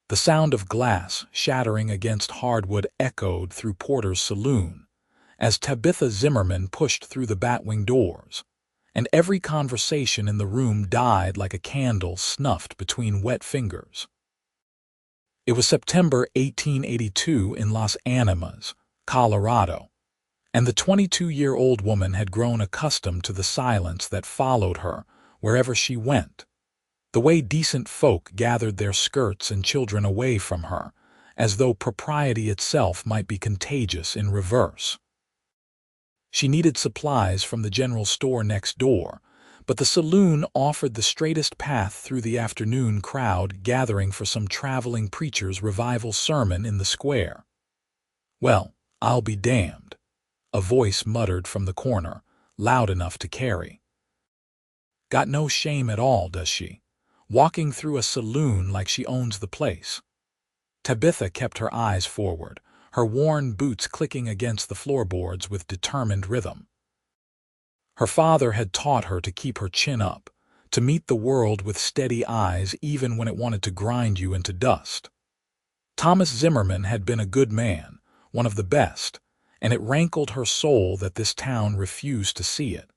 The sound of glass shattering against hardwood echoed through Porter's saloon as Tabitha Zimmerman pushed through the batwing doors, and every conversation in the room died like a candle snuffed between wet fingers. It was September 1882 in Las Animas, Colorado, and the 22-year-old woman had grown accustomed to the silence that followed her wherever she went, the way decent folk gathered their skirts and children away from her, as though propriety itself might be contagious in reverse. She needed supplies from the general store next door, but the saloon offered the straightest path through the afternoon crowd gathering for some traveling preacher's revival sermon in the square. "Well, I'll be damned," a voice muttered from the corner, loud enough to carry. "Got no shame at all, does she? Walking through a saloon like she owns the place." Tabitha kept her eyes forward, her worn boots clicking against the floorboards with determined rhythm. Her father had taught her to keep her chin up, to meet the world with steady eyes even when it wanted to grind you into dust. Thomas Zimmerman had been a good man, one of the best, and it rankled her soul that this town refused to see it.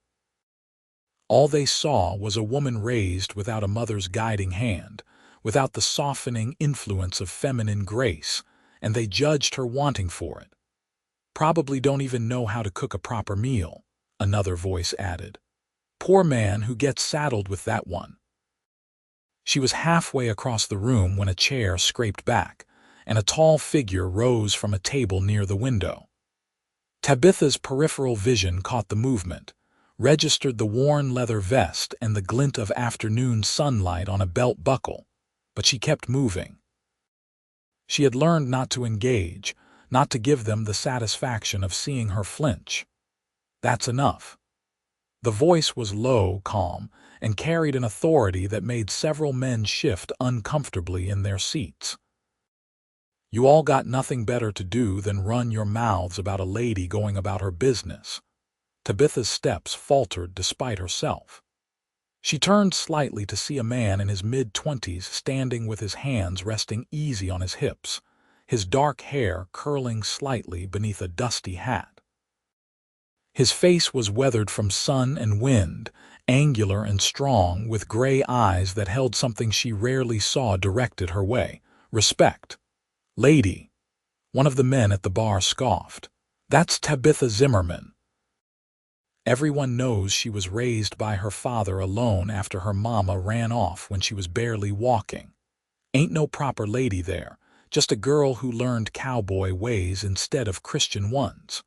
All they saw was a woman raised without a mother's guiding hand, without the softening influence of feminine grace, and they judged her wanting for it. "Probably don't even know how to cook a proper meal," another voice added. "Poor man who gets saddled with that one." She was halfway across the room when a chair scraped back, and a tall figure rose from a table near the window. Tabitha's peripheral vision caught the movement, registered the worn leather vest and the glint of afternoon sunlight on a belt buckle, but she kept moving. She had learned not to engage, not to give them the satisfaction of seeing her flinch. "That's enough." The voice was low, calm, and carried an authority that made several men shift uncomfortably in their seats. "You all got nothing better to do than run your mouths about a lady going about her business." Tabitha's steps faltered despite herself. She turned slightly to see a man in his mid-20s standing with his hands resting easy on his hips, his dark hair curling slightly beneath a dusty hat. His face was weathered from sun and wind, angular and strong, with gray eyes that held something she rarely saw directed her way: respect. "Lady," one of the men at the bar scoffed. "That's Tabitha Zimmerman. Everyone knows she was raised by her father alone after her mama ran off when she was barely walking. Ain't no proper lady there, just a girl who learned cowboy ways instead of Christian ones."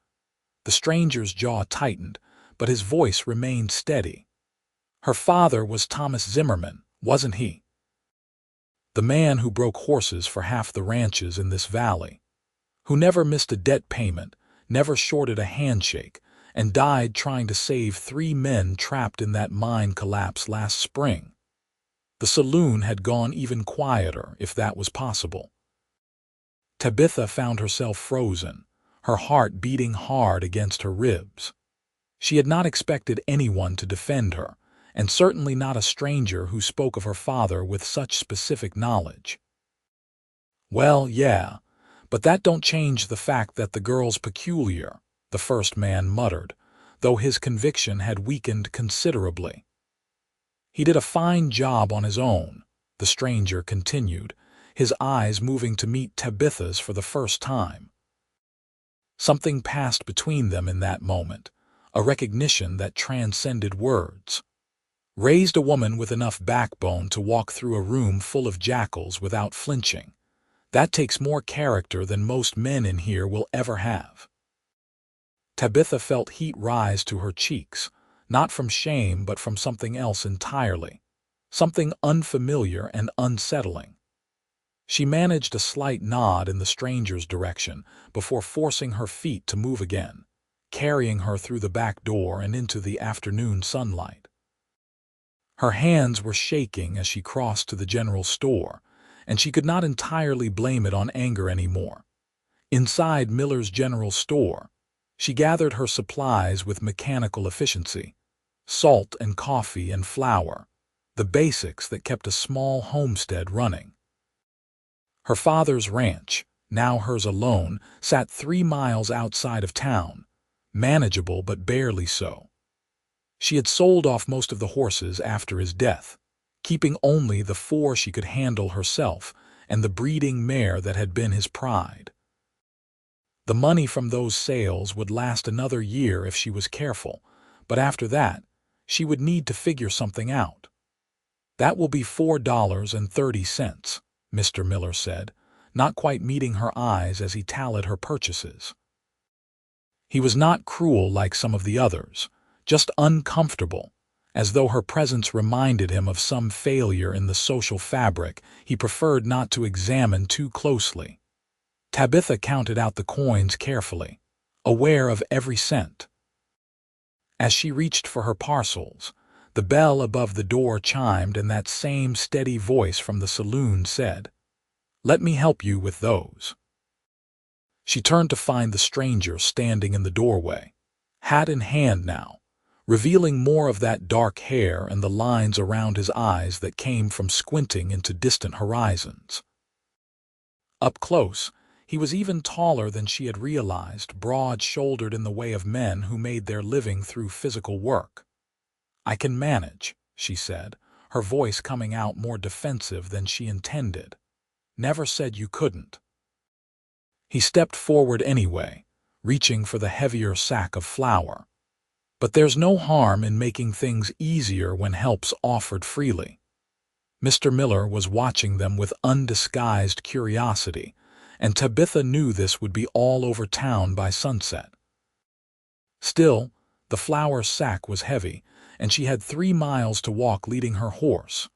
The stranger's jaw tightened, but his voice remained steady. "Her father was Thomas Zimmerman, wasn't he? The man who broke horses for half the ranches in this valley, who never missed a debt payment, never shorted a handshake, and died trying to save 3 men trapped in that mine collapse last spring." The saloon had gone even quieter, if that was possible. Tabitha found herself frozen, her heart beating hard against her ribs. She had not expected anyone to defend her, and certainly not a stranger who spoke of her father with such specific knowledge. "Well, yeah, but that don't change the fact that the girl's peculiar," the first man muttered, though his conviction had weakened considerably. "He did a fine job on his own," the stranger continued, his eyes moving to meet Tabitha's for the first time. Something passed between them in that moment, a recognition that transcended words. Raised a woman with enough backbone to walk through a room full of jackals without flinching. That takes more character than most men in here will ever have. Tabitha felt heat rise to her cheeks, not from shame but from something else entirely, something unfamiliar and unsettling. She managed a slight nod in the stranger's direction before forcing her feet to move again, carrying her through the back door and into the afternoon sunlight. Her hands were shaking as she crossed to the general store, and she could not entirely blame it on anger anymore. Inside Miller's General Store, she gathered her supplies with mechanical efficiency: salt and coffee and flour, the basics that kept a small homestead running. Her father's ranch, now hers alone, sat 3 miles outside of town, manageable but barely so. She had sold off most of the horses after his death, keeping only the 4 she could handle herself and the breeding mare that had been his pride. The money from those sales would last another year if she was careful, but after that, she would need to figure something out. "That will be $4.30, Mr. Miller said, not quite meeting her eyes as he tallied her purchases. He was not cruel like some of the others, just uncomfortable, as though her presence reminded him of some failure in the social fabric he preferred not to examine too closely. Tabitha counted out the coins carefully, aware of every cent. As she reached for her parcels, the bell above the door chimed and that same steady voice from the saloon said, "Let me help you with those." She turned to find the stranger standing in the doorway, hat in hand now, revealing more of that dark hair and the lines around his eyes that came from squinting into distant horizons. Up close, he was even taller than she had realized, broad-shouldered in the way of men who made their living through physical work. "I can manage," she said, her voice coming out more defensive than she intended. "Never said you couldn't." He stepped forward anyway, reaching for the heavier sack of flour. But there's no harm in making things easier when help's offered freely. Mr. Miller was watching them with undisguised curiosity, and Tabitha knew this would be all over town by sunset. Still, the flour sack was heavy, and she had 3 miles to walk leading her horse.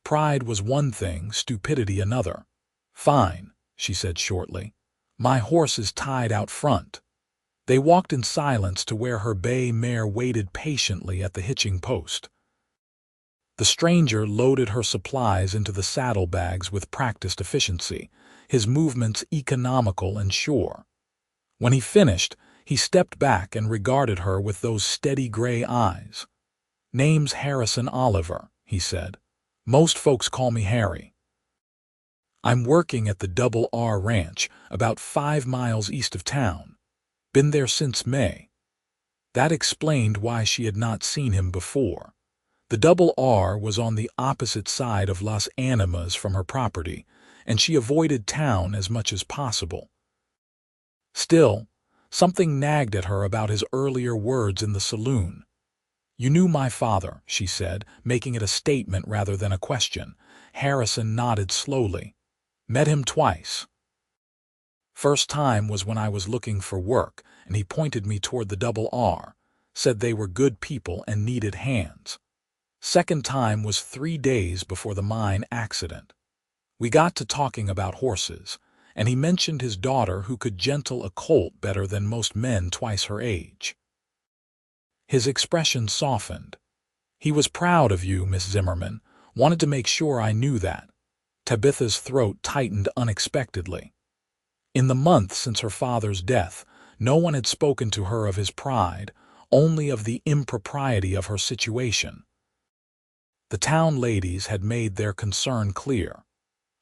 Pride was one thing, stupidity another. "Fine," she said shortly. "My horse is tied out front." They walked in silence to where her bay mare waited patiently at the hitching post. The stranger loaded her supplies into the saddlebags with practiced efficiency, his movements economical and sure. When he finished, he stepped back and regarded her with those steady gray eyes. "Name's Harrison Oliver," he said. "Most folks call me Harry. I'm working at the Double R Ranch, about 5 miles east of town. Been there since May." That explained why she had not seen him before. The Double R was on the opposite side of Las Animas from her property, and she avoided town as much as possible. Still, something nagged at her about his earlier words in the saloon. "You knew my father," she said, making it a statement rather than a question. Harrison nodded slowly. "Met him twice. First time was when I was looking for work, and he pointed me toward the Double R, said they were good people and needed hands. Second time was 3 days before the mine accident. We got to talking about horses, and he mentioned his daughter who could gentle a colt better than most men twice her age." His expression softened. "He was proud of you, Miss Zimmerman. Wanted to make sure I knew that." Tabitha's throat tightened unexpectedly. In the month since her father's death, no one had spoken to her of his pride, only of the impropriety of her situation. The town ladies had made their concern clear.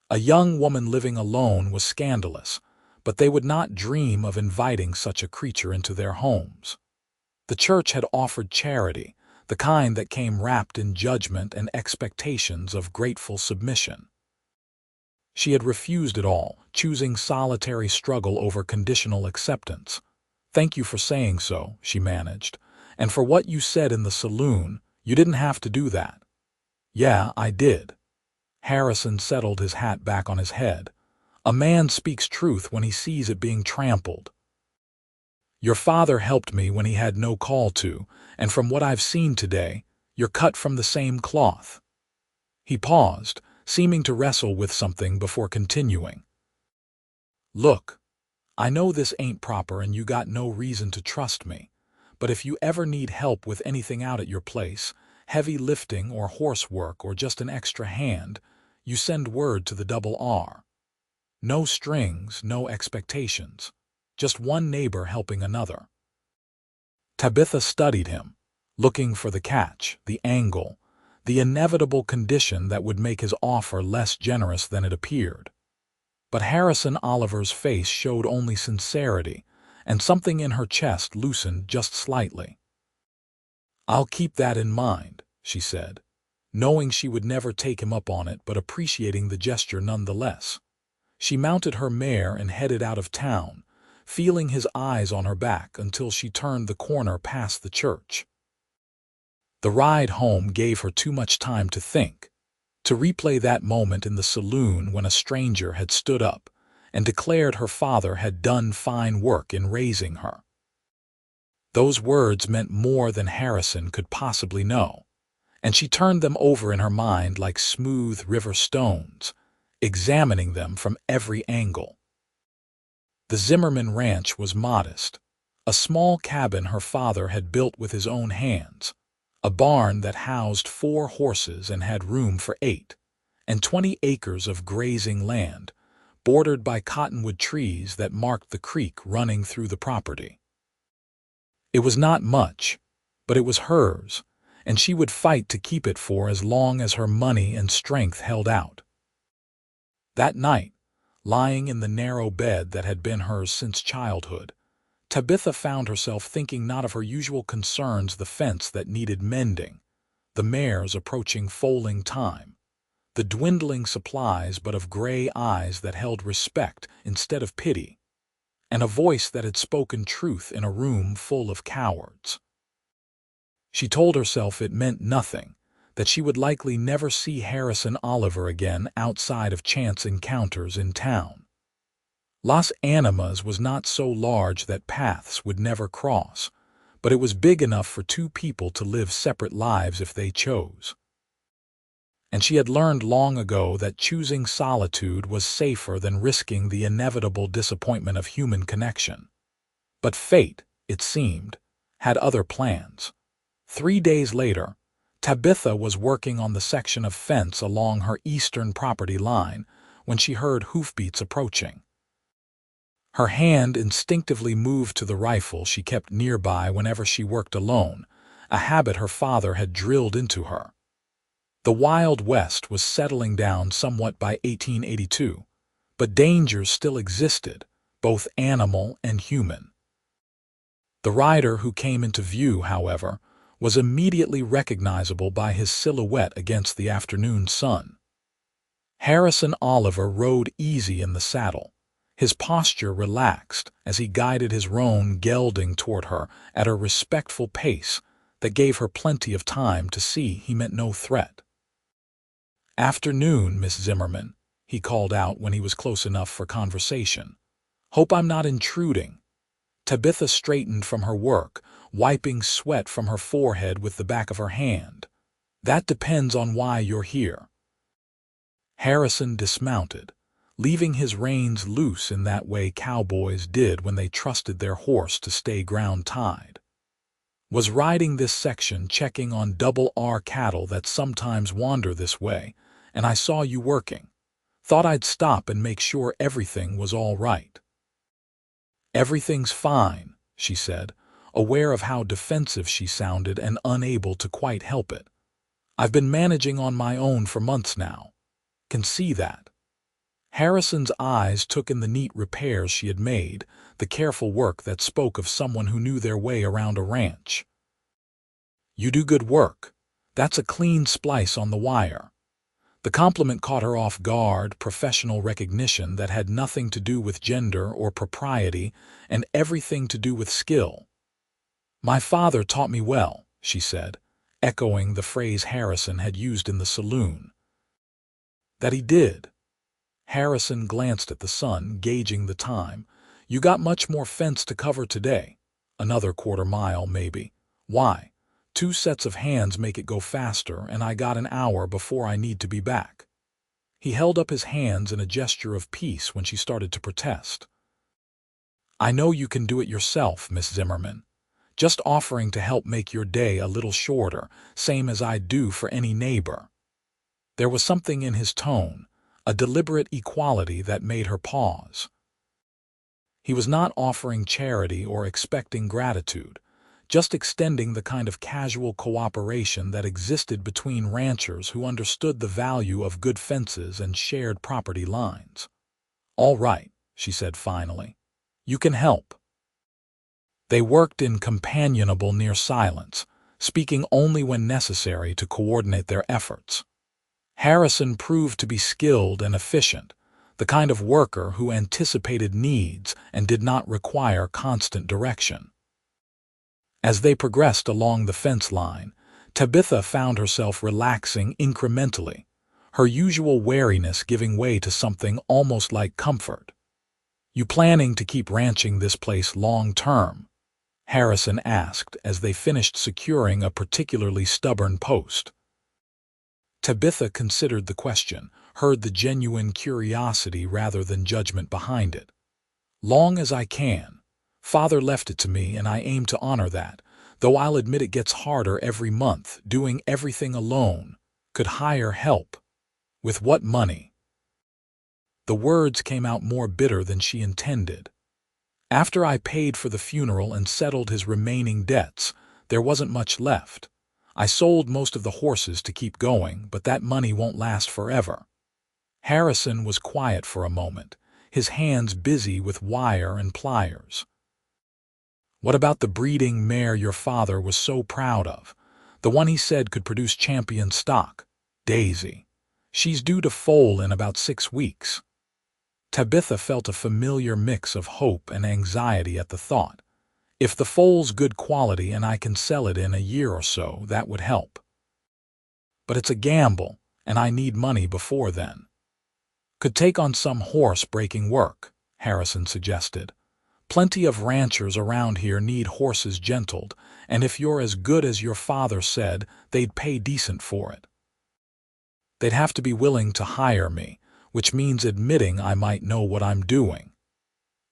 A young woman living alone was scandalous, but they would not dream of inviting such a creature into their homes. The church had offered charity, the kind that came wrapped in judgment and expectations of grateful submission. She had refused it all, choosing solitary struggle over conditional acceptance. "Thank you for saying so," she managed. "And for what you said in the saloon, you didn't have to do that." "Yeah, I did." Harrison settled his hat back on his head. "A man speaks truth when he sees it being trampled. Your father helped me when he had no call to, and from what I've seen today, you're cut from the same cloth." He paused, seeming to wrestle with something before continuing. "Look, I know this ain't proper and you got no reason to trust me, but if you ever need help with anything out at your place, heavy lifting or horse work or just an extra hand, you send word to the Double R. No strings, no expectations. Just one neighbor helping another." Tabitha studied him, looking for the catch, the angle, the inevitable condition that would make his offer less generous than it appeared. But Harrison Oliver's face showed only sincerity, and something in her chest loosened just slightly. "I'll keep that in mind," she said, knowing she would never take him up on it but appreciating the gesture nonetheless. She mounted her mare and headed out of town, feeling his eyes on her back until she turned the corner past the church. The ride home gave her too much time to think, to replay that moment in the saloon when a stranger had stood up and declared her father had done fine work in raising her. Those words meant more than Harrison could possibly know, and she turned them over in her mind like smooth river stones, examining them from every angle. The Zimmerman ranch was modest, a small cabin her father had built with his own hands, a barn that housed 4 horses and had room for 8, and 20 acres of grazing land, bordered by cottonwood trees that marked the creek running through the property. It was not much, but it was hers, and she would fight to keep it for as long as her money and strength held out. That night, lying in the narrow bed that had been hers since childhood, Tabitha found herself thinking not of her usual concerns: the fence that needed mending, the mares approaching foaling time, the dwindling supplies, but of gray eyes that held respect instead of pity, and a voice that had spoken truth in a room full of cowards. She told herself it meant nothing, that she would likely never see Harrison Oliver again outside of chance encounters in town. Las Animas was not so large that paths would never cross, but it was big enough for 2 people to live separate lives if they chose. And she had learned long ago that choosing solitude was safer than risking the inevitable disappointment of human connection. But fate, it seemed, had other plans. 3 days later, Tabitha was working on the section of fence along her eastern property line when she heard hoofbeats approaching. Her hand instinctively moved to the rifle she kept nearby whenever she worked alone, a habit her father had drilled into her. The Wild West was settling down somewhat by 1882, but dangers still existed, both animal and human. The rider who came into view, however, was immediately recognizable by his silhouette against the afternoon sun. Harrison Oliver rode easy in the saddle, his posture relaxed as he guided his roan gelding toward her at a respectful pace that gave her plenty of time to see he meant no threat. "Afternoon, Miss Zimmerman," he called out when he was close enough for conversation. "Hope I'm not intruding." Tabitha straightened from her work, wiping sweat from her forehead with the back of her hand. "That depends on why you're here." Harrison dismounted, leaving his reins loose in that way cowboys did when they trusted their horse to stay ground-tied. "Was riding this section checking on double R cattle that sometimes wander this way, and I saw you working. Thought I'd stop and make sure everything was all right." "Everything's fine," she said, aware of how defensive she sounded and unable to quite help it. "I've been managing on my own for months now. Can see that." Harrison's eyes took in the neat repairs she had made, the careful work that spoke of someone who knew their way around a ranch. "You do good work. That's a clean splice on the wire." The compliment caught her off guard, professional recognition that had nothing to do with gender or propriety and everything to do with skill. "My father taught me well," she said, echoing the phrase Harrison had used in the saloon. "That he did." Harrison glanced at the sun, gauging the time. "You got much more fence to cover today. Another quarter mile, maybe. Why? 2 sets of hands make it go faster, and I got an hour before I need to be back." He held up his hands in a gesture of peace when she started to protest. "I know you can do it yourself, Miss Zimmerman. Just offering to help make your day a little shorter, same as I'd do for any neighbor." There was something in his tone, a deliberate equality that made her pause. He was not offering charity or expecting gratitude, just extending the kind of casual cooperation that existed between ranchers who understood the value of good fences and shared property lines. "All right," she said finally. "You can help." They worked in companionable near silence, speaking only when necessary to coordinate their efforts. Harrison proved to be skilled and efficient, the kind of worker who anticipated needs and did not require constant direction. As they progressed along the fence line, Tabitha found herself relaxing incrementally, her usual wariness giving way to something almost like comfort. "You planning to keep ranching this place long-term?" Harrison asked as they finished securing a particularly stubborn post. Tabitha considered the question, heard the genuine curiosity rather than judgment behind it. "Long as I can. Father left it to me and I aim to honor that, though I'll admit it gets harder every month, doing everything alone. Could hire help." "With what money?" The words came out more bitter than she intended. "After I paid for the funeral and settled his remaining debts, there wasn't much left. I sold most of the horses to keep going, but that money won't last forever." Harrison was quiet for a moment, his hands busy with wire and pliers. "What about the breeding mare your father was so proud of? The one he said could produce champion stock? Daisy. She's due to foal in about 6 weeks." Tabitha felt a familiar mix of hope and anxiety at the thought. "If the foal's good quality and I can sell it in a year or so, that would help." "But it's a gamble, and I need money before then." "Could take on some horse-breaking work," Harrison suggested. "Plenty of ranchers around here need horses gentled, and if you're as good as your father said, they'd pay decent for it." "They'd have to be willing to hire me, which means admitting I might know what I'm doing."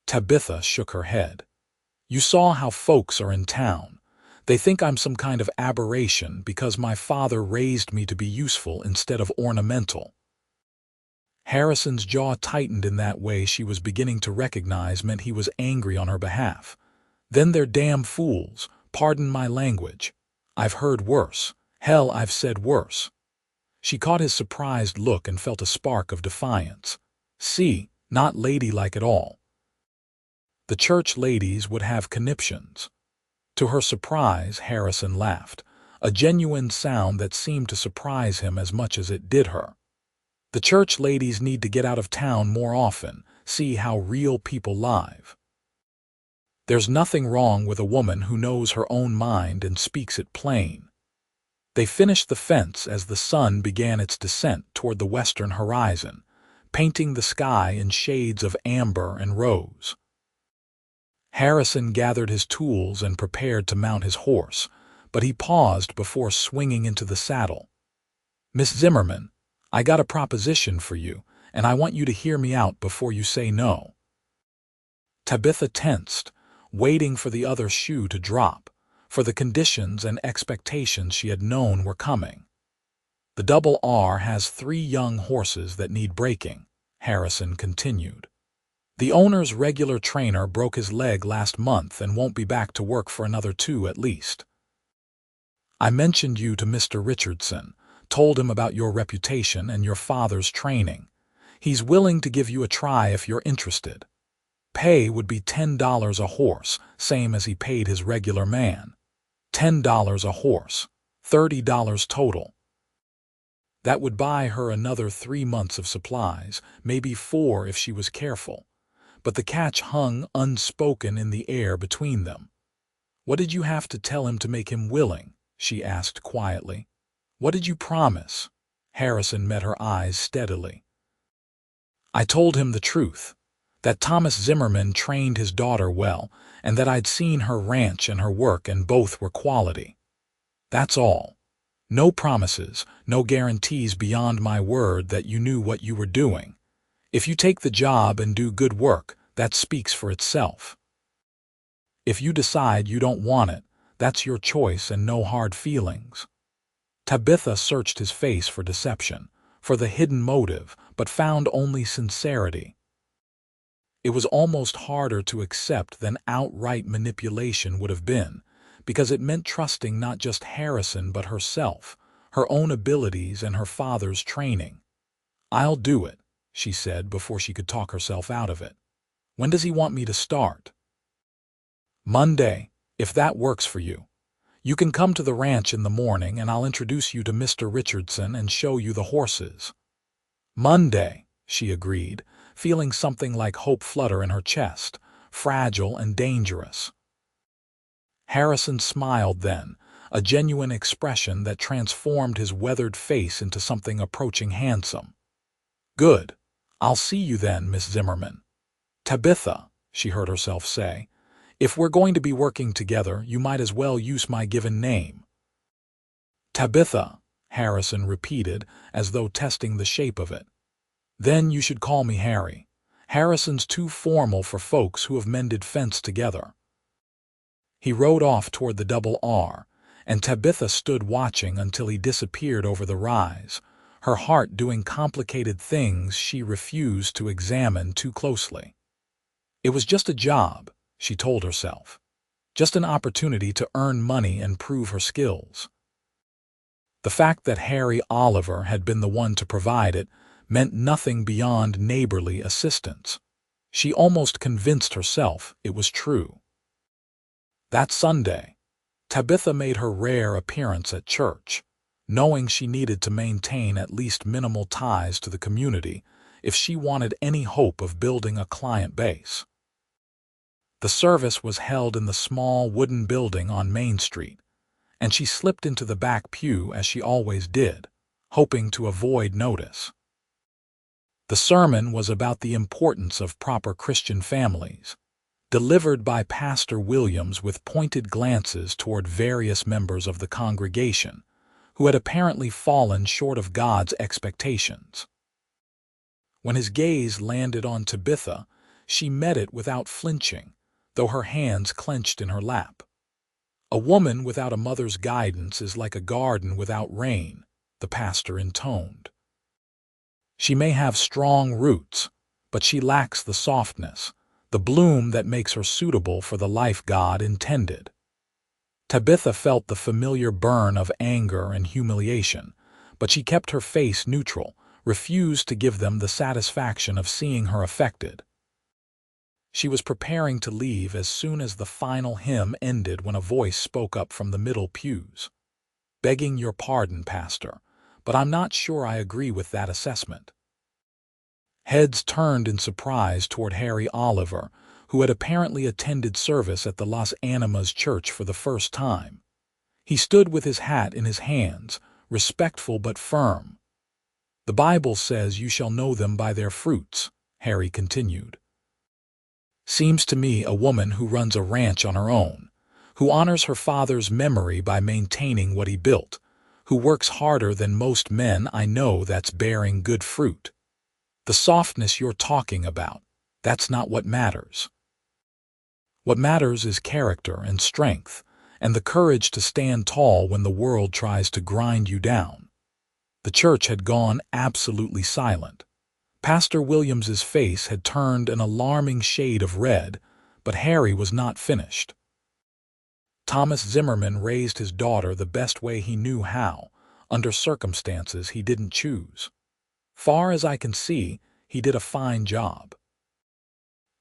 Tabitha shook her head. "You saw how folks are in town. They think I'm some kind of aberration because my father raised me to be useful instead of ornamental." Harrison's jaw tightened in that way she was beginning to recognize meant he was angry on her behalf. "Then they're damn fools, pardon my language. I've heard worse. Hell, I've said worse." She caught his surprised look and felt a spark of defiance. "See, not ladylike at all." The church ladies would have conniptions. To her surprise, Harrison laughed, a genuine sound that seemed to surprise him as much as it did her. "The church ladies need to get out of town more often, see how real people live. There's nothing wrong with a woman who knows her own mind and speaks it plain." They finished the fence as the sun began its descent toward the western horizon, painting the sky in shades of amber and rose. Harrison gathered his tools and prepared to mount his horse, but he paused before swinging into the saddle. "Miss Zimmerman, I got a proposition for you, and I want you to hear me out before you say no." Tabitha tensed, waiting for the other shoe to drop, for the conditions and expectations she had known were coming. "The Double R has 3 young horses that need breaking," Harrison continued. "The owner's regular trainer broke his leg last month and won't be back to work for another 2 at least. I mentioned you to Mr. Richardson, told him about your reputation and your father's training. He's willing to give you a try if you're interested. Pay would be $10 a horse, same as he paid his regular man. $10 a horse, $30 total. That would buy her another 3 months of supplies, maybe 4 if she was careful. But the catch hung unspoken in the air between them. "What did you have to tell him to make him willing?" she asked quietly. "What did you promise?" Harrison met her eyes steadily. "I told him the truth, that Thomas Zimmerman trained his daughter well, and that I'd seen her ranch and her work and both were quality. That's all. No promises, no guarantees beyond my word that you knew what you were doing. If you take the job and do good work, that speaks for itself. If you decide you don't want it, that's your choice and no hard feelings." Tabitha searched his face for deception, for the hidden motive, but found only sincerity. It was almost harder to accept than outright manipulation would have been, because it meant trusting not just Harrison but herself, her own abilities and her father's training. "I'll do it," Harrison said. she said before she could talk herself out of it. "When does he want me to start?" "Monday, if that works for you. You can come to the ranch in the morning and I'll introduce you to Mr. Richardson and show you the horses." "Monday," she agreed, feeling something like hope flutter in her chest, fragile and dangerous. Harrison smiled then, a genuine expression that transformed his weathered face into something approaching handsome. "Good. I'll see you then, Miss Zimmerman. Tabitha," she heard herself say, "if we're going to be working together, you might as well use my given name." "Tabitha," Harrison repeated, as though testing the shape of it. "Then you should call me Harry. Harrison's too formal for folks who have mended fence together." He rode off toward the double R, and Tabitha stood watching until he disappeared over the rise, her heart doing complicated things she refused to examine too closely. It was just a job, she told herself. Just an opportunity to earn money and prove her skills. The fact that Harry Oliver had been the one to provide it meant nothing beyond neighborly assistance. She almost convinced herself it was true. That Sunday, Tabitha made her rare appearance at church, knowing she needed to maintain at least minimal ties to the community if she wanted any hope of building a client base. The service was held in the small wooden building on Main Street, and she slipped into the back pew as she always did, hoping to avoid notice. The sermon was about the importance of proper Christian families, delivered by Pastor Williams with pointed glances toward various members of the congregation, who had apparently fallen short of God's expectations. When his gaze landed on Tabitha, she met it without flinching, though her hands clenched in her lap. "A woman without a mother's guidance is like a garden without rain," the pastor intoned. "She may have strong roots, but she lacks the softness, the bloom that makes her suitable for the life God intended." Tabitha felt the familiar burn of anger and humiliation, but she kept her face neutral, refused to give them the satisfaction of seeing her affected. She was preparing to leave as soon as the final hymn ended when a voice spoke up from the middle pews. "Begging your pardon, Pastor, but I'm not sure I agree with that assessment." Heads turned in surprise toward Harry Oliver, who had apparently attended service at the Las Animas church for the first time. He stood with his hat in his hands, respectful but firm. "The Bible says you shall know them by their fruits," Harry continued. "Seems to me a woman who runs a ranch on her own, who honors her father's memory by maintaining what he built, who works harder than most men I know that's bearing good fruit. The softness you're talking about, that's not what matters. What matters is character and strength, and the courage to stand tall when the world tries to grind you down." The church had gone absolutely silent. Pastor Williams's face had turned an alarming shade of red, but Harry was not finished. Thomas Zimmerman raised his daughter the best way he knew how, under circumstances he didn't choose. Far as I can see, he did a fine job.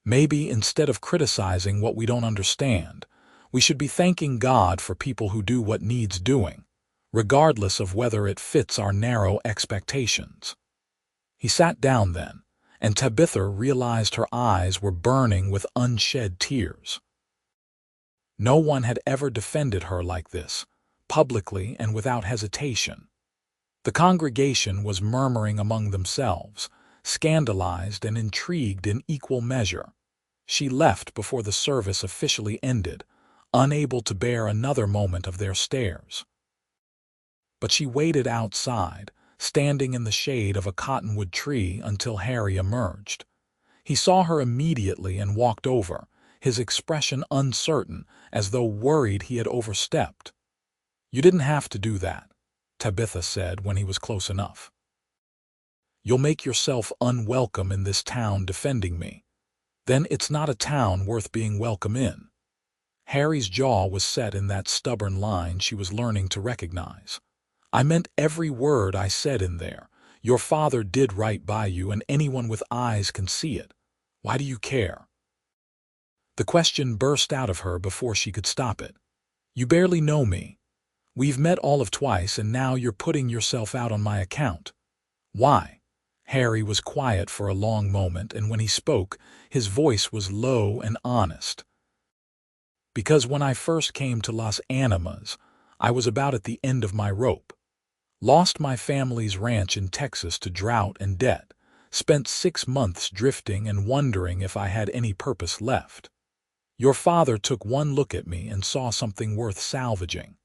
Maybe instead of criticizing what we don't understand, we should be thanking God for people who do what needs doing, regardless of whether it fits our narrow expectations. He sat down then, and Tabitha realized her eyes were burning with unshed tears. No one had ever defended her like this, publicly and without hesitation. The congregation was murmuring among themselves, scandalized and intrigued in equal measure. She left before the service officially ended, unable to bear another moment of their stares. But she waited outside, standing in the shade of a cottonwood tree until Harry emerged. He saw her immediately and walked over, his expression uncertain, as though worried he had overstepped. "You didn't have to do that," Tabitha said when he was close enough. "You'll make yourself unwelcome in this town defending me. Then it's not a town worth being welcome in." Harry's jaw was set in that stubborn line she was learning to recognize. "I meant every word I said in there. Your father did right by you, and anyone with eyes can see it. Why do you care?" The question burst out of her before she could stop it. "You barely know me. We've met all of twice, and now you're putting yourself out on my account. Why?" Harry was quiet for a long moment, and when he spoke, his voice was low and honest. "Because when I first came to Las Animas, I was about at the end of my rope. Lost my family's ranch in Texas to drought and debt, spent 6 months drifting and wondering if I had any purpose left. Your father took one look at me and saw something worth salvaging.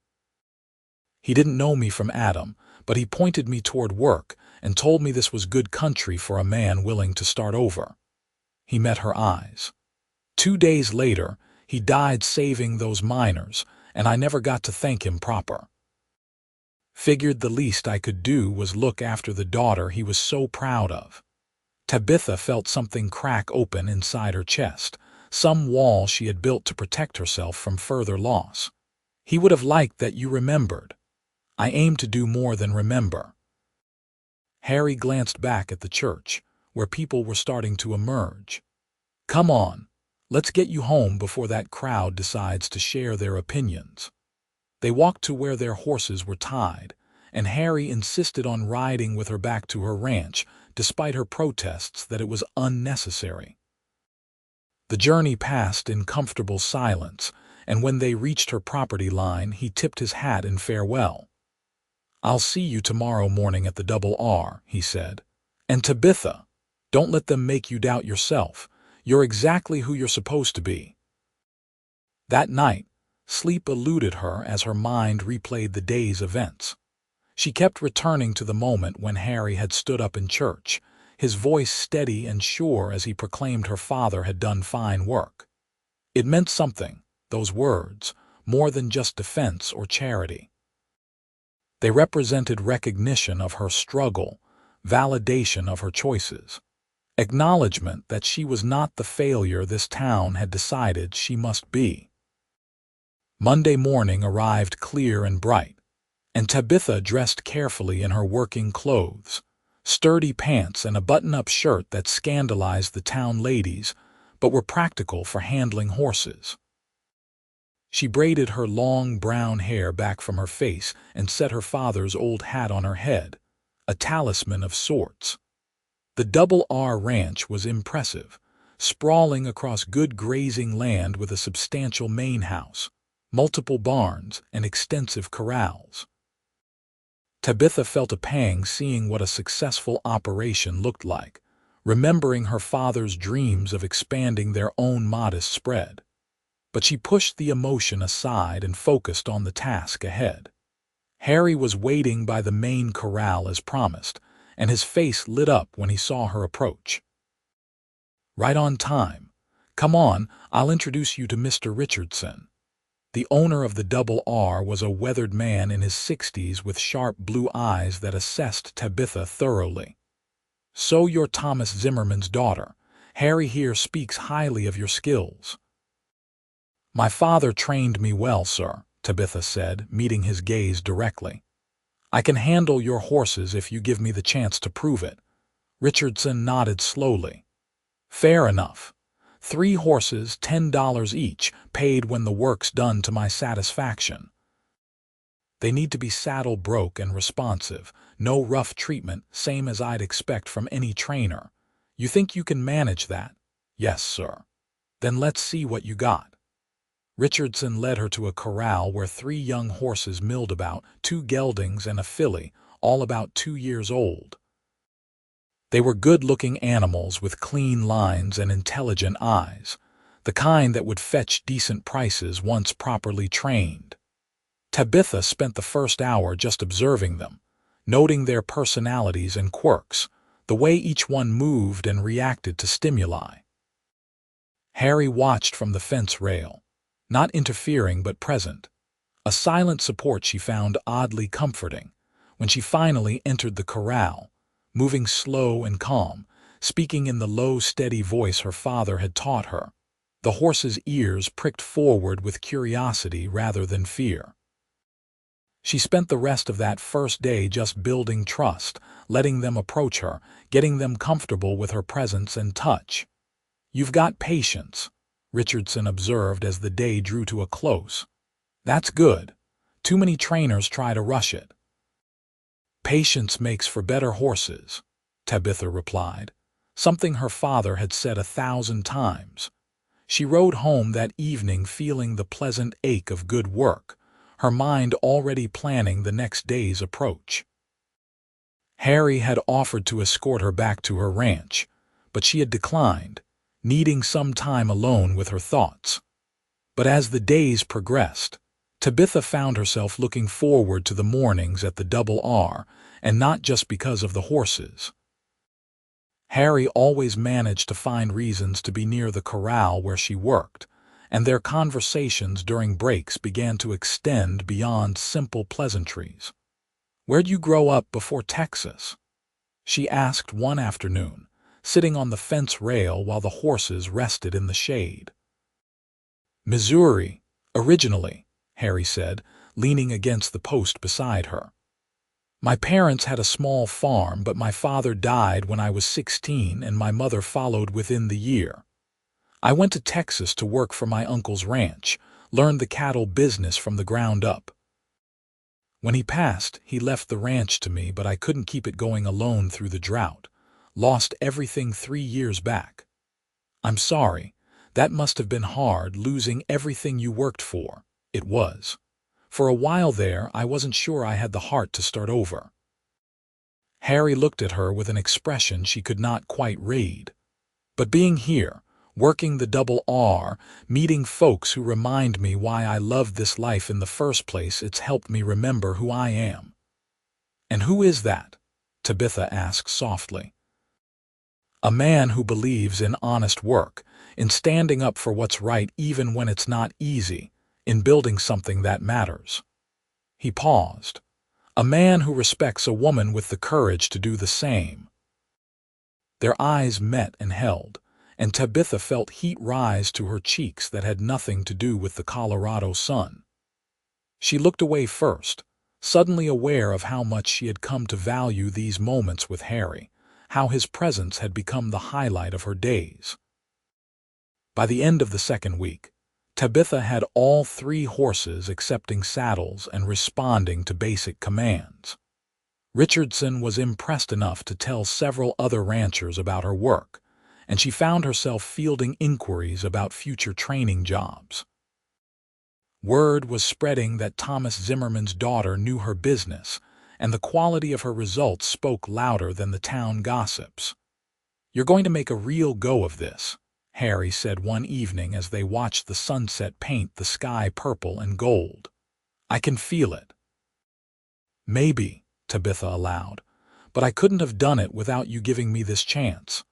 He didn't know me from Adam, but he pointed me toward work and told me this was good country for a man willing to start over." He met her eyes. "2 days later, he died saving those miners, and I never got to thank him proper. Figured the least I could do was look after the daughter he was so proud of." Tabitha felt something crack open inside her chest, some wall she had built to protect herself from further loss. "He would have liked that you remembered." "I aim to do more than remember." Harry glanced back at the church, where people were starting to emerge. "Come on, let's get you home before that crowd decides to share their opinions." They walked to where their horses were tied, and Harry insisted on riding with her back to her ranch, despite her protests that it was unnecessary. The journey passed in comfortable silence, and when they reached her property line, he tipped his hat in farewell. "I'll see you tomorrow morning at the Double R," he said. "And Tabitha, don't let them make you doubt yourself. You're exactly who you're supposed to be." That night, sleep eluded her as her mind replayed the day's events. She kept returning to the moment when Harry had stood up in church, his voice steady and sure as he proclaimed her father had done fine work. It meant something, those words, more than just defense or charity. They represented recognition of her struggle, validation of her choices, acknowledgement that she was not the failure this town had decided she must be. Monday morning arrived clear and bright, and Tabitha dressed carefully in her working clothes, sturdy pants and a button-up shirt that scandalized the town ladies, but were practical for handling horses. She braided her long brown hair back from her face and set her father's old hat on her head, a talisman of sorts. The Double R Ranch was impressive, sprawling across good grazing land with a substantial main house, multiple barns, and extensive corrals. Tabitha felt a pang seeing what a successful operation looked like, remembering her father's dreams of expanding their own modest spread. But she pushed the emotion aside and focused on the task ahead. Harry was waiting by the main corral as promised, and his face lit up when he saw her approach. "Right on time. Come on, I'll introduce you to Mr. Richardson." The owner of the Double R was a weathered man in his 60s with sharp blue eyes that assessed Tabitha thoroughly. "So you're Thomas Zimmerman's daughter. Harry here speaks highly of your skills." "My father trained me well, sir," Tabitha said, meeting his gaze directly. "I can handle your horses if you give me the chance to prove it." Richardson nodded slowly. "Fair enough. 3 horses, $10 each, paid when the work's done to my satisfaction. They need to be saddle broke and responsive, no rough treatment, same as I'd expect from any trainer. You think you can manage that?" "Yes, sir." "Then let's see what you got." Richardson led her to a corral where 3 young horses milled about, 2 geldings and a filly, all about 2 years old. They were good-looking animals with clean lines and intelligent eyes, the kind that would fetch decent prices once properly trained. Tabitha spent the first hour just observing them, noting their personalities and quirks, the way each one moved and reacted to stimuli. Harry watched from the fence rail, not interfering but present, a silent support she found oddly comforting. When she finally entered the corral, moving slow and calm, speaking in the low, steady voice her father had taught her, the horse's ears pricked forward with curiosity rather than fear. She spent the rest of that first day just building trust, letting them approach her, getting them comfortable with her presence and touch. "You've got patience," Richardson observed as the day drew to a close. "That's good. Too many trainers try to rush it." "Patience makes for better horses," Tabitha replied, something her father had said 1,000 times. She rode home that evening feeling the pleasant ache of good work, her mind already planning the next day's approach. Harry had offered to escort her back to her ranch, but she had declined, needing some time alone with her thoughts. But as the days progressed, Tabitha found herself looking forward to the mornings at the Double R, and not just because of the horses. Harry always managed to find reasons to be near the corral where she worked, and their conversations during breaks began to extend beyond simple pleasantries. "Where'd you grow up before Texas?" she asked one afternoon, sitting on the fence rail while the horses rested in the shade. "Missouri, originally," Harry said, leaning against the post beside her. "My parents had a small farm, but my father died when I was 16 and my mother followed within the year. I went to Texas to work for my uncle's ranch, learned the cattle business from the ground up. When he passed, he left the ranch to me, but I couldn't keep it going alone through the drought. Lost everything 3 years back. I'm sorry. That must have been hard, losing everything you worked for." It was. For a while there, I wasn't sure I had the heart to start over. Harry looked at her with an expression she could not quite read. "But being here, working the Double R, meeting folks who remind me why I loved this life in the first place, it's helped me remember who I am." "And who is that?" Tabitha asked softly. "A man who believes in honest work, in standing up for what's right even when it's not easy, in building something that matters." He paused. "A man who respects a woman with the courage to do the same." Their eyes met and held, and Tabitha felt heat rise to her cheeks that had nothing to do with the Colorado sun. She looked away first, suddenly aware of how much she had come to value these moments with Harry, how his presence had become the highlight of her days. By the end of the second week, Tabitha had all 3 horses accepting saddles and responding to basic commands. Richardson was impressed enough to tell several other ranchers about her work, and she found herself fielding inquiries about future training jobs. Word was spreading that Thomas Zimmerman's daughter knew her business, and the quality of her results spoke louder than the town gossips. "You're going to make a real go of this," Harry said one evening as they watched the sunset paint the sky purple and gold. "I can feel it." "Maybe," Tabitha allowed, "but I couldn't have done it without you giving me this chance.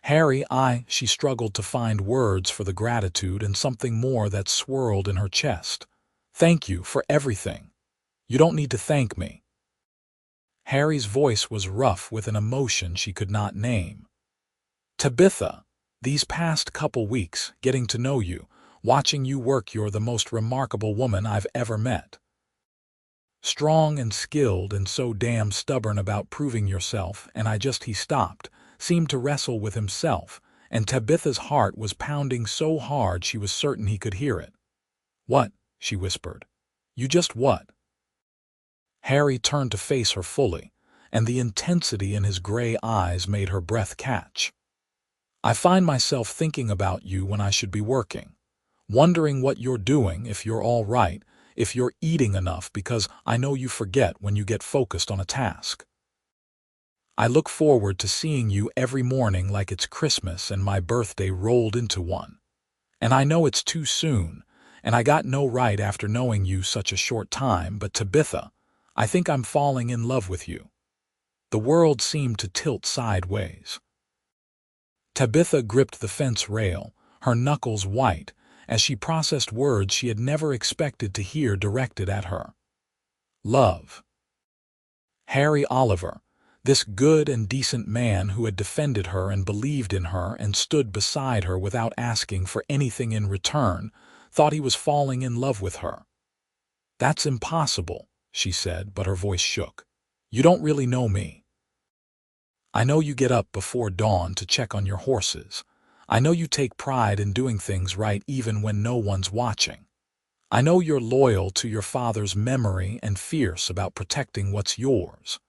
Harry, she struggled to find words for the gratitude and something more that swirled in her chest. "Thank you for everything. You don't need to thank me." Harry's voice was rough with an emotion she could not name. "Tabitha, these past couple weeks, getting to know you, watching you work, you're the most remarkable woman I've ever met. Strong and skilled and so damn stubborn about proving yourself, and he stopped, seemed to wrestle with himself, and Tabitha's heart was pounding so hard she was certain he could hear it. "What?" she whispered. "You just what?" Harry turned to face her fully, and the intensity in his gray eyes made her breath catch. "I find myself thinking about you when I should be working, wondering what you're doing, if you're all right, if you're eating enough, because I know you forget when you get focused on a task. I look forward to seeing you every morning like it's Christmas and my birthday rolled into one. And I know it's too soon, and I got no right after knowing you such a short time, but Tabitha, I think I'm falling in love with you." The world seemed to tilt sideways. Tabitha gripped the fence rail, her knuckles white, as she processed words she had never expected to hear directed at her. Love. Harry Oliver, this good and decent man who had defended her and believed in her and stood beside her without asking for anything in return, thought he was falling in love with her. "That's impossible," she said, but her voice shook. "You don't really know me." I know you get up before dawn to check on your horses. I know you take pride in doing things right even when no one's watching. I know you're loyal to your father's memory and fierce about protecting what's yours.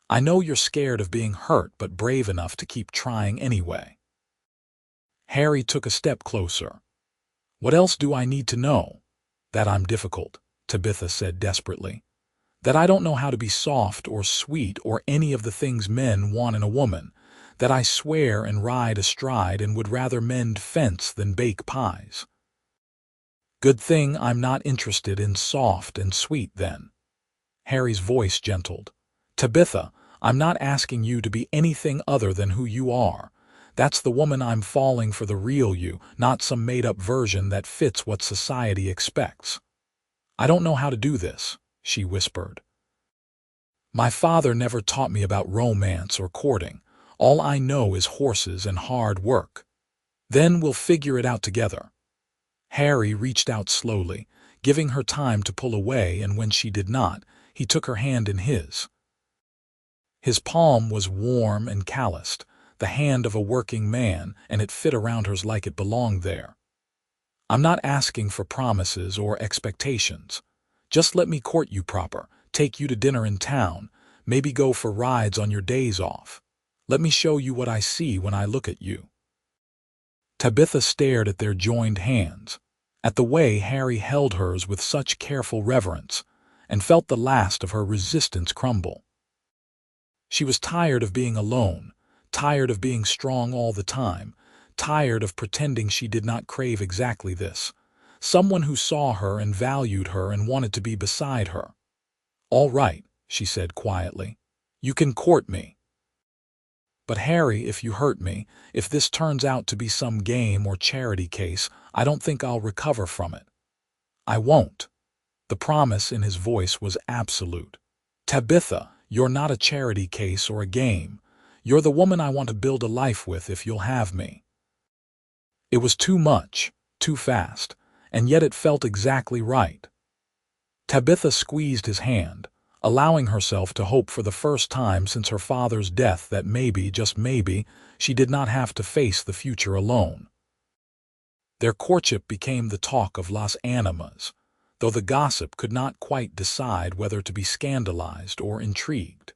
I know you're scared of being hurt but brave enough to keep trying anyway. Harry took a step closer. What else do I need to know? That I'm difficult, Tabitha said desperately. That I don't know how to be soft or sweet or any of the things men want in a woman. That I swear and ride astride and would rather mend fence than bake pies. Good thing I'm not interested in soft and sweet then. Harry's voice gentled. Tabitha, I'm not asking you to be anything other than who you are. That's the woman I'm falling for, the real you, not some made-up version that fits what society expects. I don't know how to do this, she whispered. My father never taught me about romance or courting. All I know is horses and hard work. Then we'll figure it out together. Harry reached out slowly, giving her time to pull away, and when she did not, he took her hand in his. His palm was warm and calloused, the hand of a working man, and it fit around hers like it belonged there. I'm not asking for promises or expectations. Just let me court you proper, take you to dinner in town, maybe go for rides on your days off. Let me show you what I see when I look at you. Tabitha stared at their joined hands, at the way Harry held hers with such careful reverence, and felt the last of her resistance crumble. She was tired of being alone, tired of being strong all the time, tired of pretending she did not crave exactly this, someone who saw her and valued her and wanted to be beside her. All right, she said quietly. You can court me. But Harry, if you hurt me, if this turns out to be some game or charity case, I don't think I'll recover from it. I won't. The promise in his voice was absolute. Tabitha, you're not a charity case or a game. You're the woman I want to build a life with if you'll have me. It was too much, too fast, and yet it felt exactly right. Tabitha squeezed his hand, allowing herself to hope for the first time since her father's death that maybe, just maybe, she did not have to face the future alone. Their courtship became the talk of Las Animas, though the gossip could not quite decide whether to be scandalized or intrigued.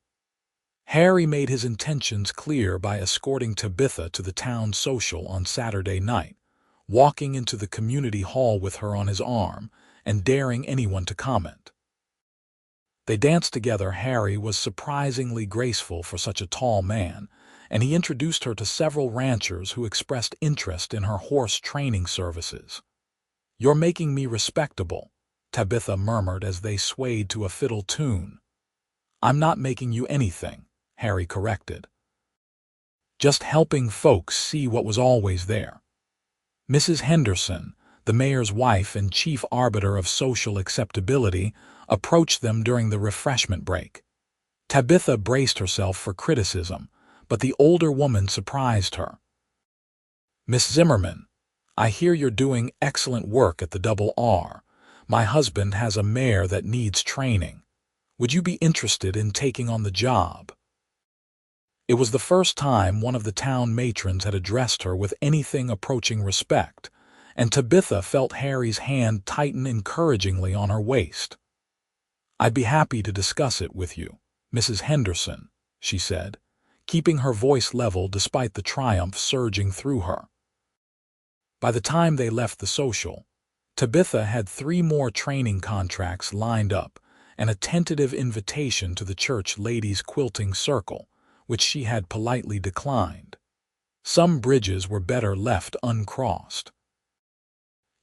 Harry made his intentions clear by escorting Tabitha to the town social on Saturday night, walking into the community hall with her on his arm, and daring anyone to comment. They danced together. Harry was surprisingly graceful for such a tall man, and he introduced her to several ranchers who expressed interest in her horse training services. You're making me respectable, Tabitha murmured as they swayed to a fiddle tune. I'm not making you anything, Harry corrected. Just helping folks see what was always there. Mrs. Henderson, the mayor's wife and chief arbiter of social acceptability, approached them during the refreshment break. Tabitha braced herself for criticism, but the older woman surprised her. Miss Zimmerman, I hear you're doing excellent work at the Double R. My husband has a mare that needs training. Would you be interested in taking on the job? It was the first time one of the town matrons had addressed her with anything approaching respect, and Tabitha felt Harry's hand tighten encouragingly on her waist. I'd be happy to discuss it with you, Mrs. Henderson, she said, keeping her voice level despite the triumph surging through her. By the time they left the social, Tabitha had 3 more training contracts lined up and a tentative invitation to the church ladies' quilting circle, which she had politely declined. Some bridges were better left uncrossed.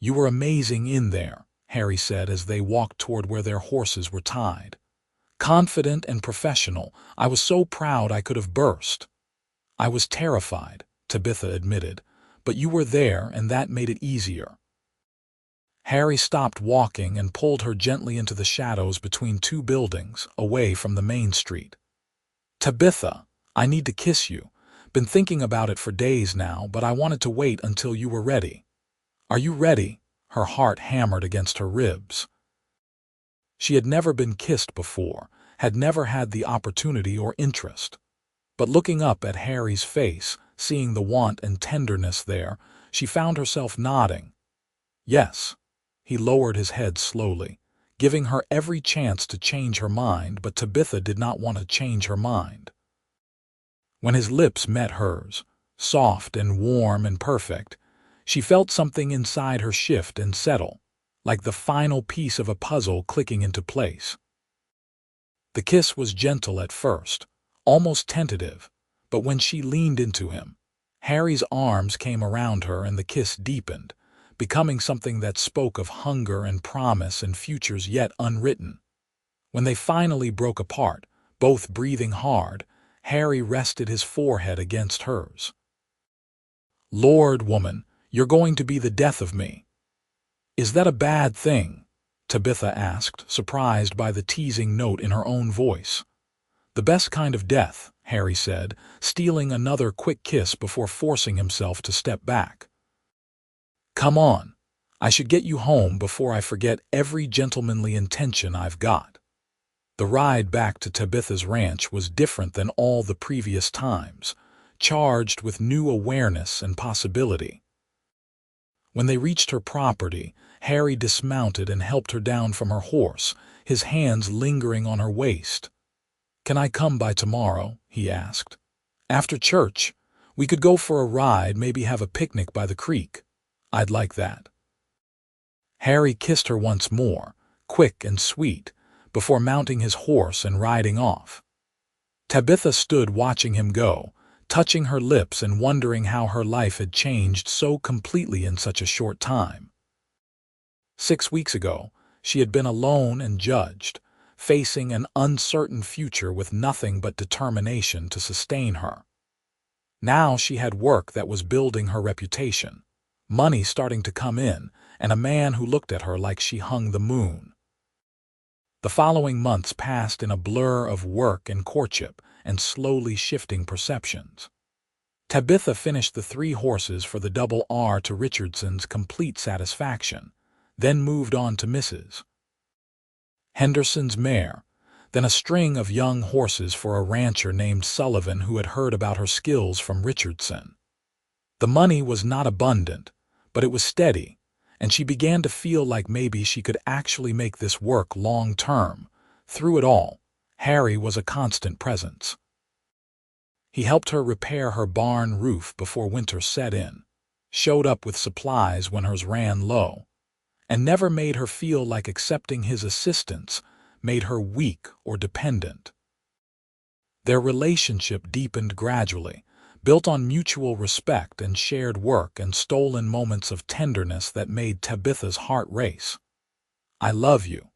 You were amazing in there, Harry said as they walked toward where their horses were tied. Confident and professional, I was so proud I could have burst. I was terrified, Tabitha admitted, but you were there and that made it easier. Harry stopped walking and pulled her gently into the shadows between 2 buildings, away from the main street. Tabitha, I need to kiss you. Been thinking about it for days now, but I wanted to wait until you were ready. Are you ready? Her heart hammered against her ribs. She had never been kissed before, had never had the opportunity or interest. But looking up at Harry's face, seeing the want and tenderness there, she found herself nodding. Yes. He lowered his head slowly, giving her every chance to change her mind, but Tabitha did not want to change her mind. When his lips met hers, soft and warm and perfect, she felt something inside her shift and settle, like the final piece of a puzzle clicking into place. The kiss was gentle at first, almost tentative, but when she leaned into him, Harry's arms came around her and the kiss deepened, becoming something that spoke of hunger and promise and futures yet unwritten. When they finally broke apart, both breathing hard, Harry rested his forehead against hers. "Lord, woman, you're going to be the death of me." "Is that a bad thing?" Tabitha asked, surprised by the teasing note in her own voice. "The best kind of death," Harry said, stealing another quick kiss before forcing himself to step back. "Come on. I should get you home before I forget every gentlemanly intention I've got." The ride back to Tabitha's ranch was different than all the previous times, charged with new awareness and possibility. When they reached her property, Harry dismounted and helped her down from her horse, his hands lingering on her waist. "Can I come by tomorrow?" he asked. "After church, we could go for a ride, maybe have a picnic by the creek. I'd like that." Harry kissed her once more, quick and sweet, before mounting his horse and riding off. Tabitha stood watching him go, touching her lips and wondering how her life had changed so completely in such a short time. 6 weeks ago, she had been alone and judged, facing an uncertain future with nothing but determination to sustain her. Now she had work that was building her reputation, money starting to come in, and a man who looked at her like she hung the moon. The following months passed in a blur of work and courtship and slowly shifting perceptions. Tabitha finished the 3 horses for the Double R to Richardson's complete satisfaction, then moved on to Mrs. Henderson's mare, then a string of young horses for a rancher named Sullivan who had heard about her skills from Richardson. The money was not abundant, but it was steady, and she began to feel like maybe she could actually make this work long-term. Through it all, Harry was a constant presence. He helped her repair her barn roof before winter set in, showed up with supplies when hers ran low, and never made her feel like accepting his assistance made her weak or dependent. Their relationship deepened gradually, built on mutual respect and shared work and stolen moments of tenderness that made Tabitha's heart race. "I love you,"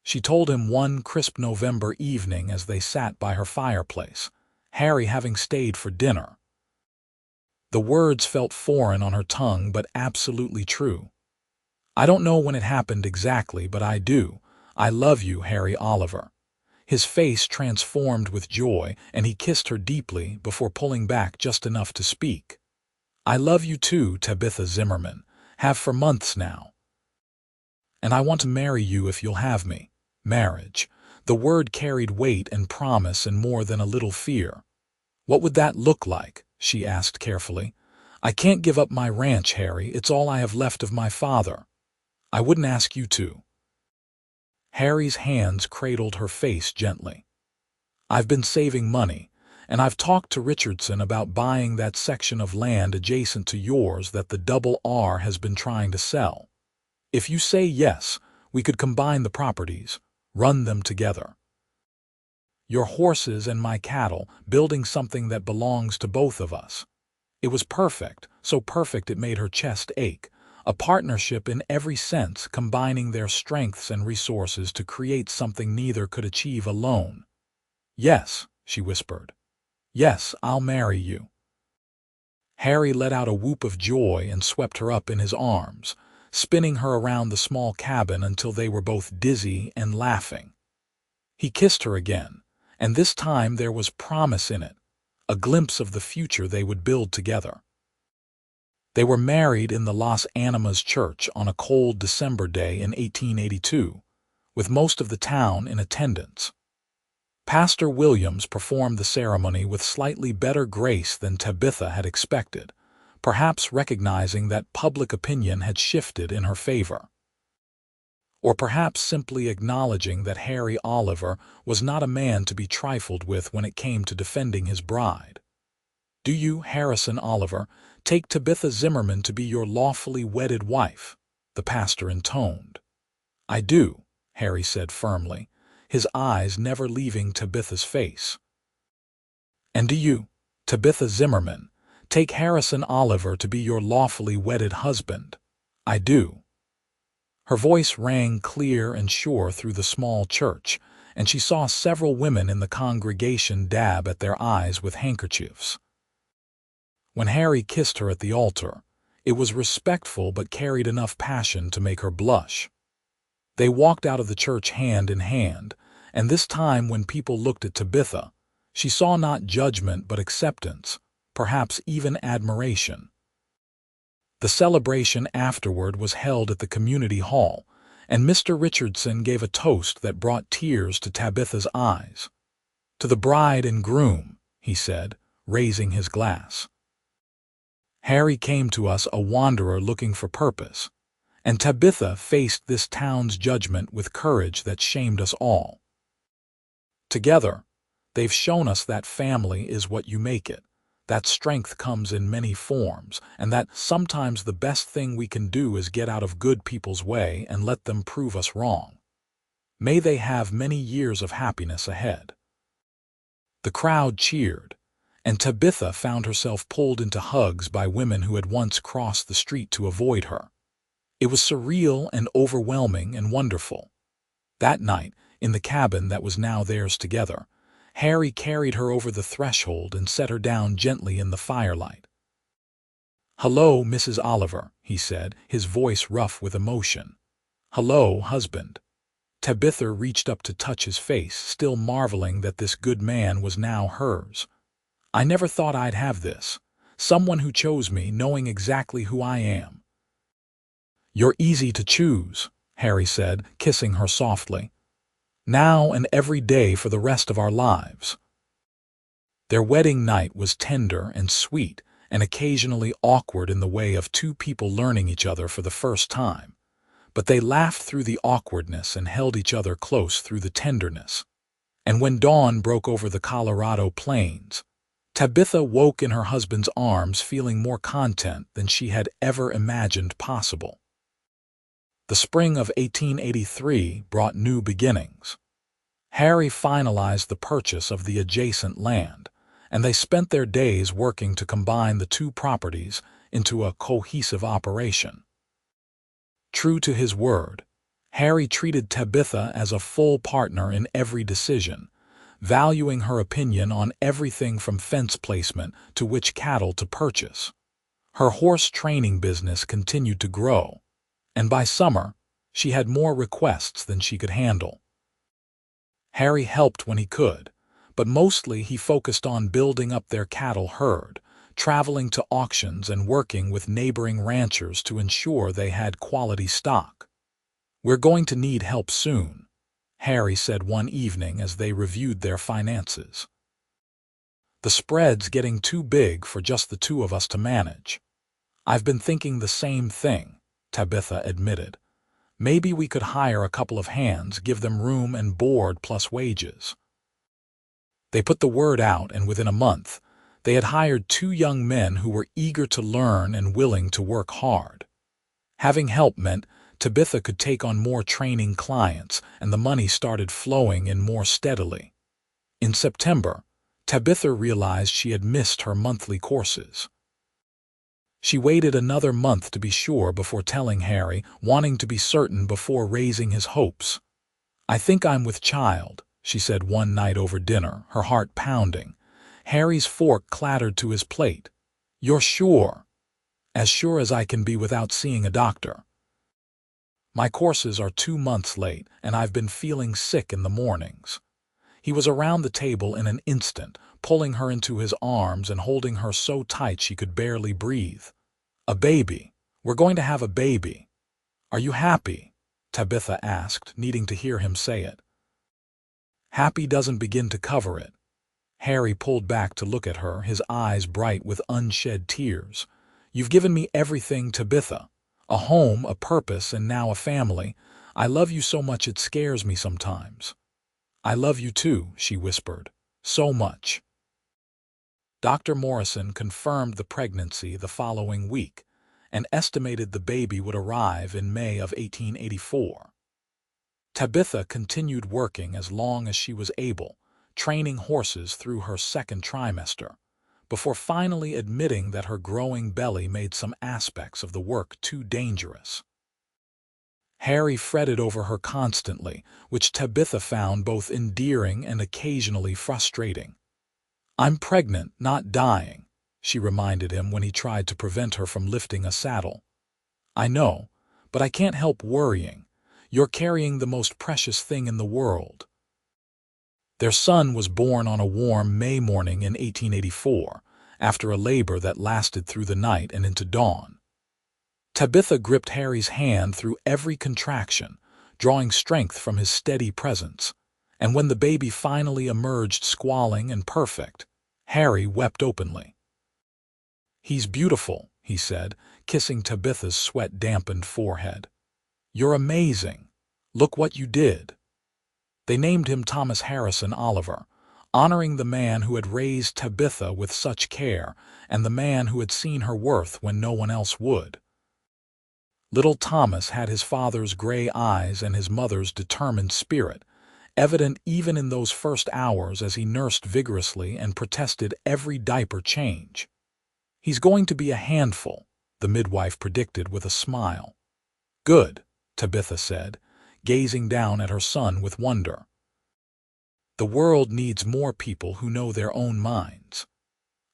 she told him one crisp November evening as they sat by her fireplace, Harry having stayed for dinner. The words felt foreign on her tongue but absolutely true. "I don't know when it happened exactly, but I do. I love you, Harry Oliver." His face transformed with joy, and he kissed her deeply before pulling back just enough to speak. "I love you too, Tabitha Zimmerman. Have for months now. And I want to marry you if you'll have me." Marriage. The word carried weight and promise and more than a little fear. "What would that look like?" she asked carefully. "I can't give up my ranch, Harry. It's all I have left of my father." "I wouldn't ask you to." Harry's hands cradled her face gently. "I've been saving money, and I've talked to Richardson about buying that section of land adjacent to yours that the Double R has been trying to sell. If you say yes, we could combine the properties, run them together. Your horses and my cattle, building something that belongs to both of us." It was perfect, so perfect it made her chest ache. A partnership in every sense, combining their strengths and resources to create something neither could achieve alone. "Yes," she whispered. "Yes, I'll marry you." Harry let out a whoop of joy and swept her up in his arms, spinning her around the small cabin until they were both dizzy and laughing. He kissed her again, and this time there was promise in it, a glimpse of the future they would build together. They were married in the Las Animas church on a cold December day in 1882, with most of the town in attendance. Pastor Williams performed the ceremony with slightly better grace than Tabitha had expected, perhaps recognizing that public opinion had shifted in her favor. Or perhaps simply acknowledging that Harry Oliver was not a man to be trifled with when it came to defending his bride. "Do you, Harrison Oliver, take Tabitha Zimmerman to be your lawfully wedded wife?" the pastor intoned. "I do," Harry said firmly, his eyes never leaving Tabitha's face. "And do you, Tabitha Zimmerman, take Harrison Oliver to be your lawfully wedded husband?" "I do." Her voice rang clear and sure through the small church, and she saw several women in the congregation dab at their eyes with handkerchiefs. When Harry kissed her at the altar, it was respectful but carried enough passion to make her blush. They walked out of the church hand in hand, and this time when people looked at Tabitha, she saw not judgment but acceptance, perhaps even admiration. The celebration afterward was held at the community hall, and Mr. Richardson gave a toast that brought tears to Tabitha's eyes. "To the bride and groom," he said, raising his glass. "Harry came to us a wanderer looking for purpose, and Tabitha faced this town's judgment with courage that shamed us all. Together, they've shown us that family is what you make it, that strength comes in many forms, and that sometimes the best thing we can do is get out of good people's way and let them prove us wrong. May they have many years of happiness ahead." The crowd cheered, and Tabitha found herself pulled into hugs by women who had once crossed the street to avoid her. It was surreal and overwhelming and wonderful. That night, in the cabin that was now theirs together, Harry carried her over the threshold and set her down gently in the firelight. "Hello, Mrs. Oliver," he said, his voice rough with emotion. "Hello, husband." Tabitha reached up to touch his face, still marveling that this good man was now hers. "I never thought I'd have this. Someone who chose me, knowing exactly who I am." "You're easy to choose," Harry said, kissing her softly. "Now and every day for the rest of our lives." Their wedding night was tender and sweet, and occasionally awkward in the way of two people learning each other for the first time. But they laughed through the awkwardness and held each other close through the tenderness. And when dawn broke over the Colorado plains, Tabitha woke in her husband's arms feeling more content than she had ever imagined possible. The spring of 1883 brought new beginnings. Harry finalized the purchase of the adjacent land, and they spent their days working to combine the two properties into a cohesive operation. True to his word, Harry treated Tabitha as a full partner in every decision, valuing her opinion on everything from fence placement to which cattle to purchase. Her horse training business continued to grow, and by summer, she had more requests than she could handle. Harry helped when he could, but mostly he focused on building up their cattle herd, traveling to auctions and working with neighboring ranchers to ensure they had quality stock. "We're going to need help soon," Harry said one evening as they reviewed their finances. "The spread's getting too big for just the two of us to manage." "I've been thinking the same thing," Tabitha admitted. "Maybe we could hire a couple of hands, give them room and board plus wages." They put the word out, and within a month, they had hired 2 young men who were eager to learn and willing to work hard. Having help meant Tabitha could take on more training clients, and the money started flowing in more steadily. In September, Tabitha realized she had missed her monthly courses. She waited another month to be sure before telling Harry, wanting to be certain before raising his hopes. "I think I'm with child," she said one night over dinner, her heart pounding. Harry's fork clattered to his plate. "You're sure?" "As sure as I can be without seeing a doctor. My courses are 2 months late, and I've been feeling sick in the mornings." He was around the table in an instant, pulling her into his arms and holding her so tight she could barely breathe. "A baby. We're going to have a baby. Are you happy?" Tabitha asked, needing to hear him say it. Happy doesn't begin to cover it. Harry pulled back to look at her, his eyes bright with unshed tears. You've given me everything, Tabitha. A home, a purpose, and now a family. I love you so much it scares me sometimes. I love you too, she whispered. So much. Dr. Morrison confirmed the pregnancy the following week and estimated the baby would arrive in May of 1884. Tabitha continued working as long as she was able, training horses through her second trimester, before finally admitting that her growing belly made some aspects of the work too dangerous. Harry fretted over her constantly, which Tabitha found both endearing and occasionally frustrating. "I'm pregnant, not dying," she reminded him when he tried to prevent her from lifting a saddle. "I know, but I can't help worrying. You're carrying the most precious thing in the world." Their son was born on a warm May morning in 1884, after a labor that lasted through the night and into dawn. Tabitha gripped Harry's hand through every contraction, drawing strength from his steady presence, and when the baby finally emerged squalling and perfect, Harry wept openly. "He's beautiful," he said, kissing Tabitha's sweat-dampened forehead. "You're amazing. Look what you did." They named him Thomas Harrison Oliver, honoring the man who had raised Tabitha with such care and the man who had seen her worth when no one else would. Little Thomas had his father's gray eyes and his mother's determined spirit, evident even in those first hours as he nursed vigorously and protested every diaper change. "He's going to be a handful," the midwife predicted with a smile. "Good," Tabitha said, gazing down at her son with wonder. "The world needs more people who know their own minds."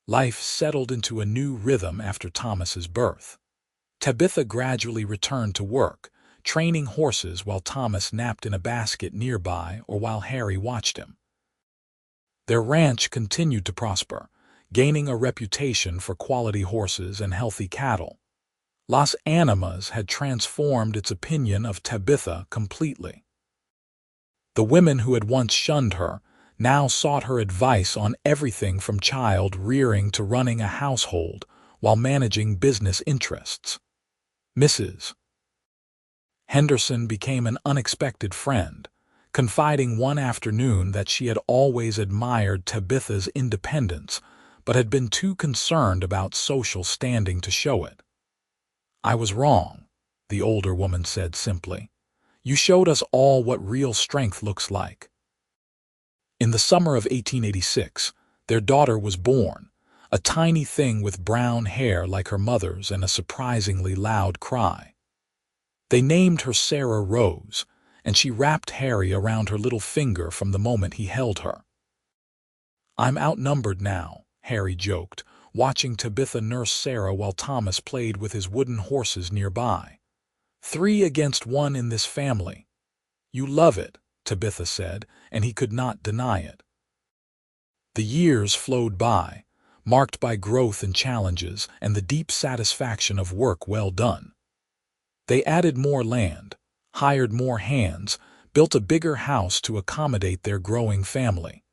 Life settled into a new rhythm after Thomas's birth. Tabitha gradually returned to work, training horses while Thomas napped in a basket nearby or while Harry watched him. Their ranch continued to prosper, gaining a reputation for quality horses and healthy cattle. Las Animas had transformed its opinion of Tabitha completely. The women who had once shunned her now sought her advice on everything from child rearing to running a household while managing business interests. Mrs. Henderson became an unexpected friend, confiding one afternoon that she had always admired Tabitha's independence but had been too concerned about social standing to show it. "I was wrong," the older woman said simply. "You showed us all what real strength looks like." In the summer of 1886, their daughter was born, a tiny thing with brown hair like her mother's and a surprisingly loud cry. They named her Sarah Rose, and she wrapped Harry around her little finger from the moment he held her. "I'm outnumbered now," Harry joked, watching Tabitha nurse Sarah while Thomas played with his wooden horses nearby. 3 against 1 in this family." "You love it," Tabitha said, and he could not deny it. The years flowed by, marked by growth and challenges and the deep satisfaction of work well done. They added more land, hired more hands, built a bigger house to accommodate their growing family.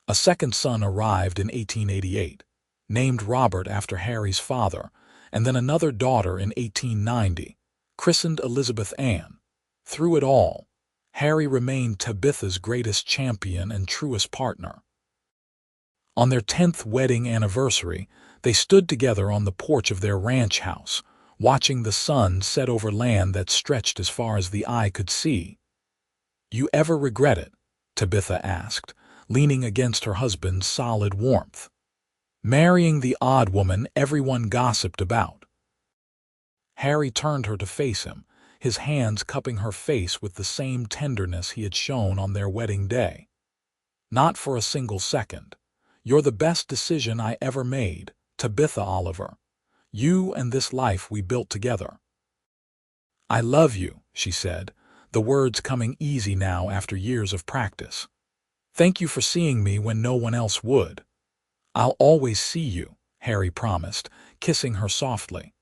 A second son arrived in 1888, named Robert after Harry's father, and then another daughter in 1890, christened Elizabeth Ann. Through it all, Harry remained Tabitha's greatest champion and truest partner. On their 10th wedding anniversary, they stood together on the porch of their ranch house, watching the sun set over land that stretched as far as the eye could see. "You ever regret it?" Tabitha asked, leaning against her husband's solid warmth. "Marrying the odd woman everyone gossiped about." Harry turned her to face him, his hands cupping her face with the same tenderness he had shown on their wedding day. "Not for a single second. You're the best decision I ever made, Tabitha Oliver. You and this life we built together." "I love you," she said, the words coming easy now after years of practice. "Thank you for seeing me when no one else would." "I'll always see you," Harry promised, kissing her softly.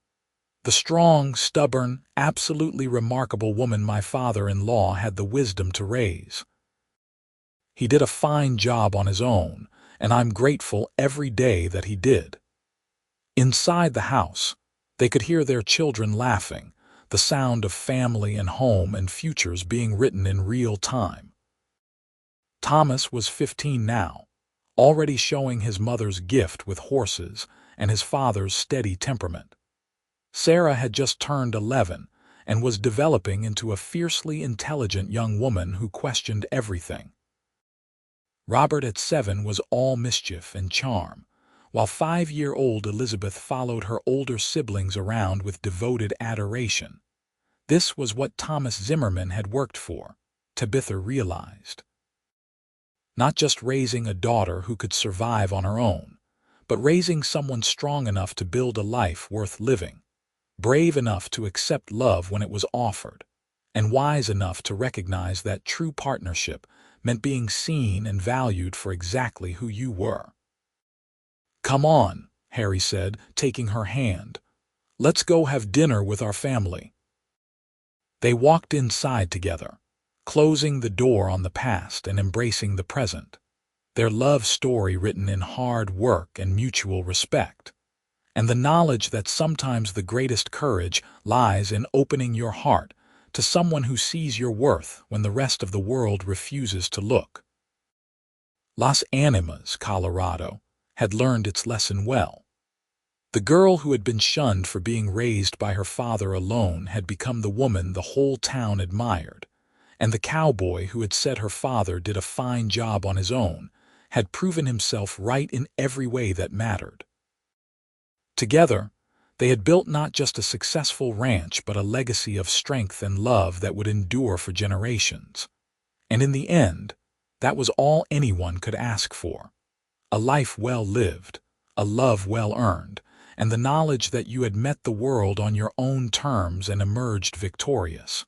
"The strong, stubborn, absolutely remarkable woman my father-in-law had the wisdom to raise." He did a fine job on his own, and I'm grateful every day that he did." Inside the house, they could hear their children laughing, the sound of family and home and futures being written in real time. Thomas was 15 now, already showing his mother's gift with horses and his father's steady temperament. Sarah had just turned 11 and was developing into a fiercely intelligent young woman who questioned everything. Robert at 7 was all mischief and charm, while 5-year-old Elizabeth followed her older siblings around with devoted adoration. This was what Thomas Zimmerman had worked for, Tabitha realized. Not just raising a daughter who could survive on her own, but raising someone strong enough to build a life worth living, brave enough to accept love when it was offered, and wise enough to recognize that true partnership meant being seen and valued for exactly who you were. "Come on," Harry said, taking her hand. "Let's go have dinner with our family." They walked inside together, closing the door on the past and embracing the present, their love story written in hard work and mutual respect, and the knowledge that sometimes the greatest courage lies in opening your heart to someone who sees your worth when the rest of the world refuses to look. Las Animas, Colorado, had learned its lesson well. The girl who had been shunned for being raised by her father alone had become the woman the whole town admired, and the cowboy who had said her father did a fine job on his own had proven himself right in every way that mattered. Together, they had built not just a successful ranch but a legacy of strength and love that would endure for generations. And in the end, that was all anyone could ask for: a life well lived, a love well earned, and the knowledge that you had met the world on your own terms and emerged victorious.